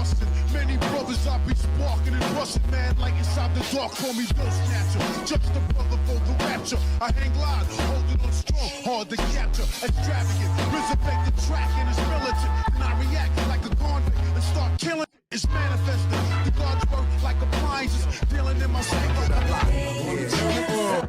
busting. Many brothers I be sparking and rusting, man, like inside the dark, call me Bill Snatcher. Just a brother for the rapture. I hang live, holding on strong, hard to capture. Extravagant, resurrect the track and it's militant. And I react like a convict and start killing. It's manifested. The God's work like appliances, dealing in my sacred life.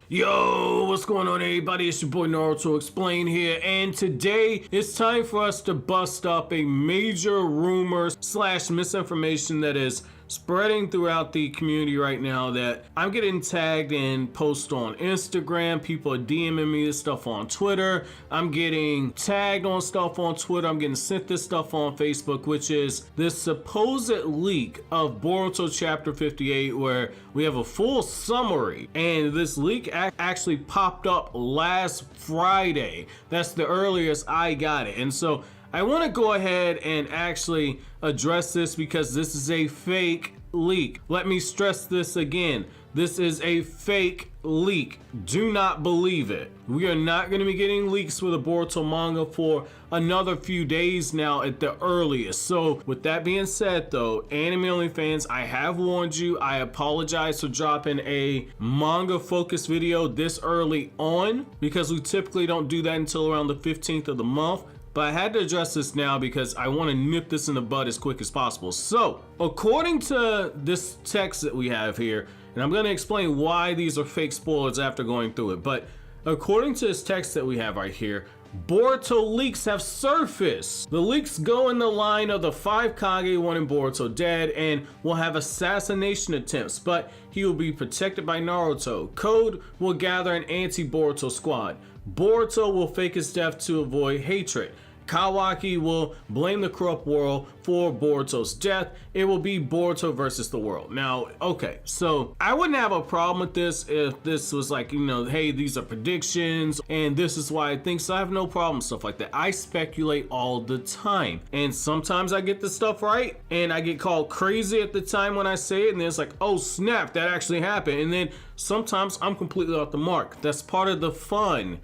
Yo, what's going on, everybody? It's your boy Naruto Explain here, and today it's time for us to bust up a major rumor / misinformation that is spreading throughout the community right now that I'm getting tagged and post on Instagram. People are DMing me this stuff on Twitter. I'm getting tagged on stuff on Twitter. I'm getting sent this stuff on Facebook, which is this supposed leak of Boruto chapter 58 where we have a full summary, and this leak actually popped up last Friday. That's the earliest I got it. And so I want to go ahead and actually address this because this is a fake leak. Let me stress this again. This is a fake leak. Do not believe it. We are not going to be getting leaks for the Boruto manga for another few days now at the earliest. So with that being said though, anime only fans, I have warned you. I apologize for dropping a manga focused video this early on because we typically don't do that until around the 15th of the month. But I had to address this now because I want to nip this in the bud as quick as possible. So, according to this text that we have here, and I'm going to explain why these are fake spoilers after going through it, but according to this text that we have right here, Boruto leaks have surfaced. The leaks go in the line of the 5 Kage wanting Boruto dead and will have assassination attempts, but he will be protected by Naruto. Code will gather an anti-Boruto squad. Boruto will fake his death to avoid hatred. Kawaki will blame the corrupt world for Boruto's death. It will be Boruto versus the world. Now, okay, so I wouldn't have a problem with this if this was like, you know, hey, these are predictions and this is why I think so. I have no problem with stuff like that. I speculate all the time, and sometimes I get the stuff right and I get called crazy at the time when I say it, and then it's like, oh snap, that actually happened. And then sometimes I'm completely off the mark. That's part of the fun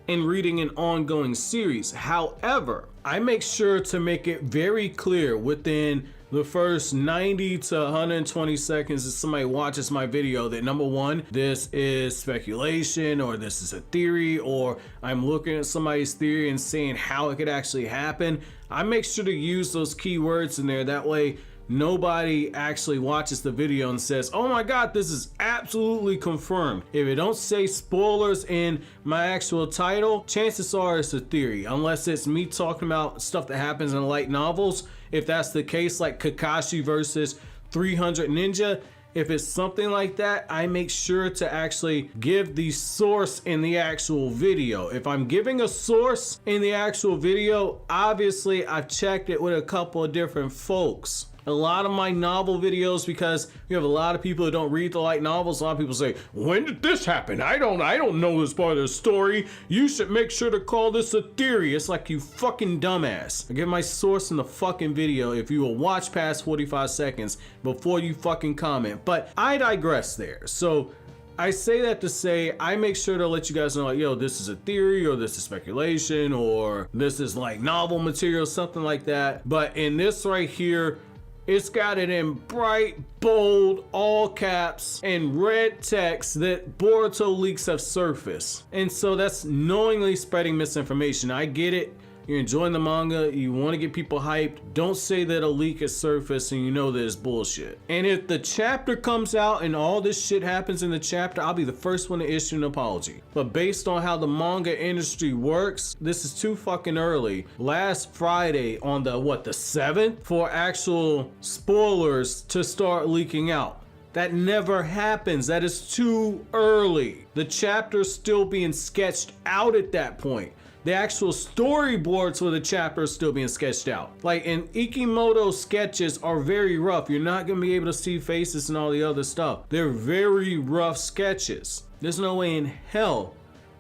in reading an ongoing series. However, I make sure to make it very clear within the first 90 to 120 seconds that somebody watches my video that number one, this is speculation or this is a theory, or I'm looking at somebody's theory and saying how it could actually happen. I make sure to use those keywords in there. That way, nobody actually watches the video and says, oh my god, this is absolutely confirmed. If it don't say spoilers in my actual title, chances are it's a theory, unless it's me talking about stuff that happens in light novels. If that's the case, like Kakashi versus 300 Ninja, if it's something like that, I make sure to actually give the source in the actual video. If I'm giving a source in the actual video, obviously I've checked it with a couple of different folks. A lot of my novel videos, because you have a lot of people that don't read the light novels, a lot of people say, when did this happen? I don't know this part of the story. You should make sure to call this a theory. It's like, you fucking dumbass. I give my source in the fucking video if you will watch past 45 seconds before you fucking comment. But I digress there. So I say that to say, I make sure to let you guys know, like, yo, this is a theory, or this is speculation, or this is like novel material, something like that. But in this right here, it's got it in bright, bold, all caps, and red text that Boruto leaks have surfaced. And so that's knowingly spreading misinformation. I get it. You're enjoying the manga, you want to get people hyped. Don't say that a leak has surfaced and you know that it's bullshit. And if the chapter comes out and all this shit happens in the chapter, I'll be the first one to issue an apology. But based on how the manga industry works, this is too fucking early. Last Friday on the 7th for actual spoilers to start leaking out. That never happens. That is too early. The chapter's still being sketched out at that point. The actual storyboards for the chapter are still being sketched out. Like, in Ikimoto sketches are very rough. You're not gonna be able to see faces and all the other stuff. They're very rough sketches. There's no way in hell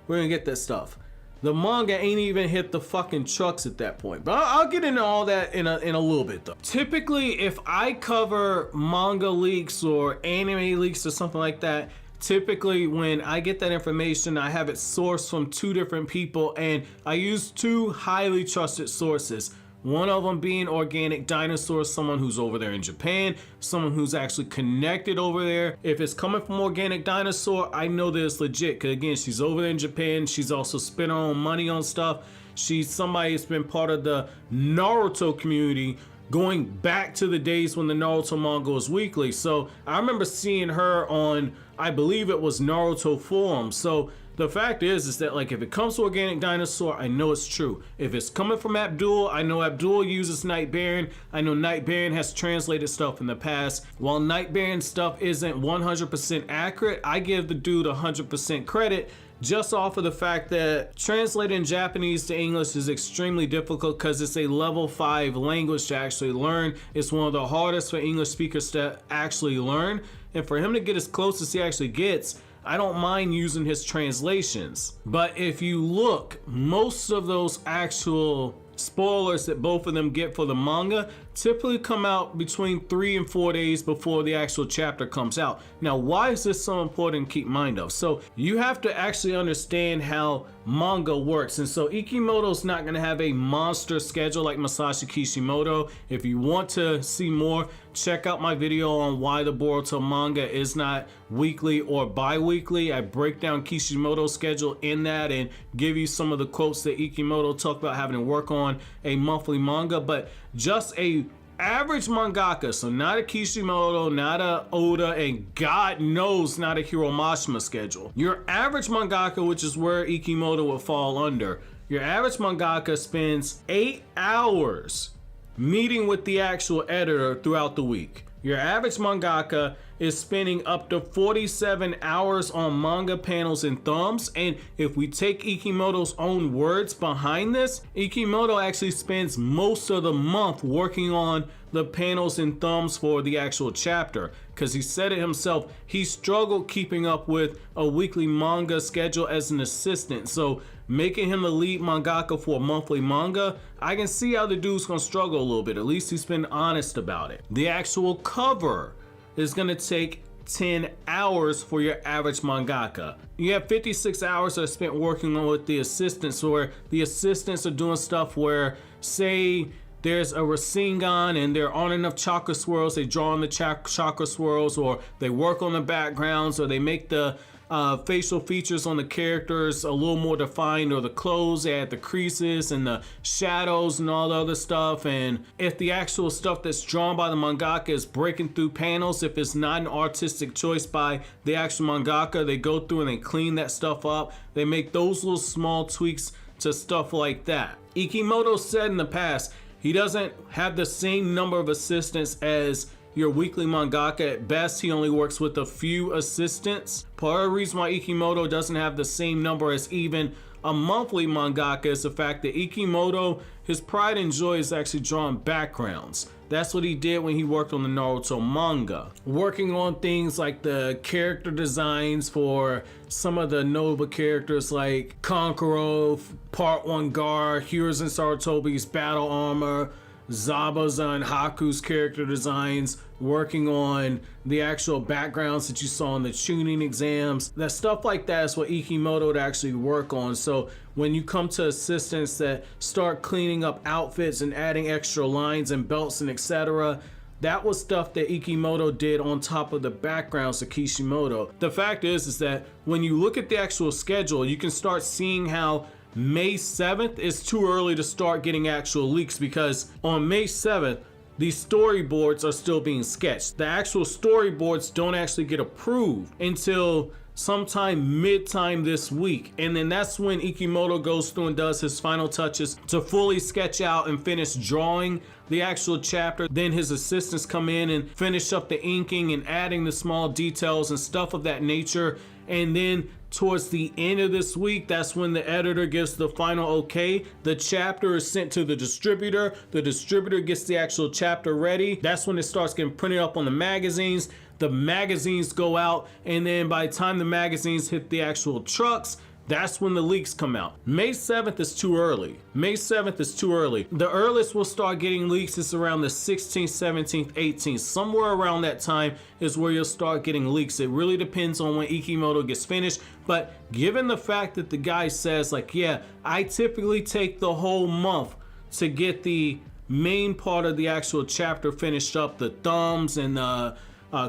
we're gonna get that stuff. The manga ain't even hit the fucking trucks at that point. But I'll get into all that in a little bit though. Typically, if I cover manga leaks or anime leaks or something like that, typically when I get that information, I have it sourced from 2 different people, and I use 2 highly trusted sources. One of them being Organic Dinosaur, someone who's over there in Japan, someone who's actually connected over there. If it's coming from Organic Dinosaur, I know that it's legit, because again, she's over there in Japan. She's also spent her own money on stuff. She's somebody that's been part of the Naruto community going back to the days when the Naruto manga was weekly. So I remember seeing her on, I believe it was Naruto Forum. So the fact is that like if it comes to Organic Dinosaur, I know it's true. If it's coming from Abdul, I know Abdul uses Night Baron. I know Night Baron has translated stuff in the past. While Night Baron stuff isn't 100% accurate, I give the dude 100% credit, just off of the fact that translating Japanese to English is extremely difficult because it's a level 5 language to actually learn. It's one of the hardest for English speakers to actually learn. And for him to get as close as he actually gets, I don't mind using his translations. But if you look, most of those actual spoilers that both of them get for the manga typically come out between 3 and 4 days before the actual chapter comes out. Now, why is this so important to keep mind of? So you have to actually understand how manga works. And so Ikimoto's not going to have a monster schedule like Masashi Kishimoto. If you want to see more, check out my video on why the Boruto manga is not weekly or bi-weekly. I break down Kishimoto's schedule in that and give you some of the quotes that Ikimoto talked about having to work on a monthly manga. But just a average mangaka, so not a Kishimoto, not a Oda, and God knows not a Hiromashima schedule. Your average mangaka, which is where Ikimoto would fall under, your average mangaka spends 8 hours meeting with the actual editor throughout the week. Your average mangaka is spending up to 47 hours on manga panels and thumbs. And if we take Ikimoto's own words behind this, Ikimoto actually spends most of the month working on the panels and thumbs for the actual chapter, because he said it himself, he struggled keeping up with a weekly manga schedule as an assistant. So making him the lead mangaka for a monthly manga, I can see how the dude's gonna struggle a little bit. At least he's been honest about it. The actual cover is gonna take 10 hours for your average mangaka. You have 56 hours that are spent working on with the assistants, where the assistants are doing stuff where, say, there's a Rasengan and there aren't enough chakra swirls, they draw on the chakra swirls, or they work on the backgrounds, or they make the facial features on the characters a little more defined, or the clothes, they add the creases and the shadows and all the other stuff. And if the actual stuff that's drawn by the mangaka is breaking through panels, if it's not an artistic choice by the actual mangaka, they go through and they clean that stuff up. They make those little small tweaks to stuff like that. Ikimoto said in the past, he doesn't have the same number of assistants as your weekly mangaka. At best, he only works with a few assistants. Part of the reason why Ikimoto doesn't have the same number as even a monthly mangaka is the fact that Ikimoto, his pride and joy is actually drawing backgrounds. That's what he did when he worked on the Naruto manga. Working on things like the character designs for some of the notable characters like Kankuro, Part 1 Gar, Hiruzen Sarutobi's battle armor, Zabuza and Haku's character designs, working on the actual backgrounds that you saw in the tuning exams. That stuff like that is what Ikimoto would actually work on. So when you come to assistants that start cleaning up outfits and adding extra lines and belts and etc., that was stuff that Ikimoto did on top of the backgrounds of Kishimoto. The fact is that when you look at the actual schedule, you can start seeing how May 7th is too early to start getting actual leaks, because on May 7th, the storyboards are still being sketched. The actual storyboards don't actually get approved until sometime mid-time this week. And then that's when Ikimoto goes through and does his final touches to fully sketch out and finish drawing the actual chapter. Then his assistants come in and finish up the inking and adding the small details and stuff of that nature. And then towards the end of this week, that's when the editor gives the final okay. The chapter is sent to the distributor. The distributor gets the actual chapter ready. That's when it starts getting printed up on the magazines. The magazines go out, and then by the time the magazines hit the actual trucks, that's when the leaks come out. May 7th is too early. May 7th is too early. The earliest we'll start getting leaks is around the 16th, 17th, 18th. Somewhere around that time is where you'll start getting leaks. It really depends on when Ikimoto gets finished. But given the fact that the guy says like, yeah, I typically take the whole month to get the main part of the actual chapter finished up, the thumbs and the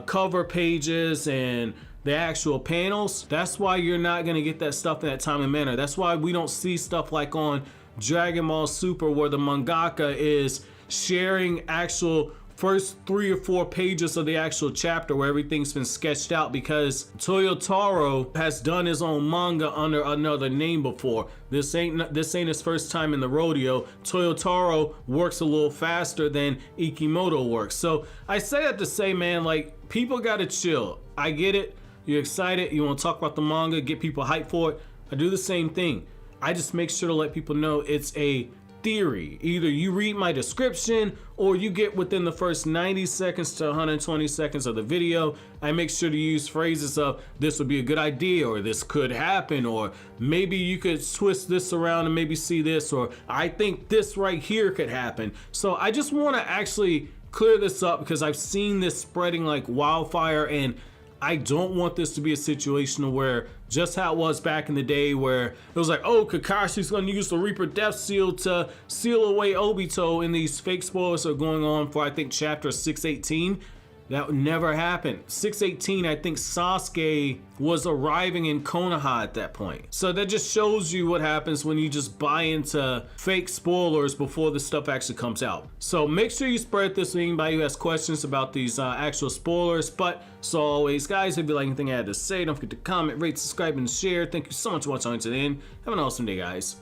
cover pages and the actual panels. That's why you're not gonna get that stuff in that time and manner. That's why we don't see stuff like on Dragon Ball Super where the mangaka is sharing actual first 3 or 4 pages of the actual chapter where everything's been sketched out, because Toyotaro has done his own manga under another name before. This ain't his first time in the rodeo. Toyotaro works a little faster than Ikimoto works. So I say that to say, man, like, people gotta chill. I get it. You're excited. You want to talk about the manga, get people hyped for it. I do the same thing. I just make sure to let people know it's a theory. Either you read my description or you get within the first 90 seconds to 120 seconds of the video. I make sure to use phrases of this would be a good idea, or this could happen, or maybe you could twist this around and maybe see this, or I think this right here could happen. So I just want to actually clear this up because I've seen this spreading like wildfire, and I don't want this to be a situation where just how it was back in the day where it was like, oh, Kakashi's gonna use the Reaper Death Seal to seal away Obito, and these fake spoilers are going on for, I think, chapter 618. That never happened. 618, I think Sasuke was arriving in Konoha at that point. So that just shows you what happens when you just buy into fake spoilers before the stuff actually comes out. So make sure you spread this to anybody who has questions about these actual spoilers. But as always, guys, if you like anything I had to say, don't forget to comment, rate, subscribe, and share. Thank you so much for watching until the end. Have an awesome day, guys.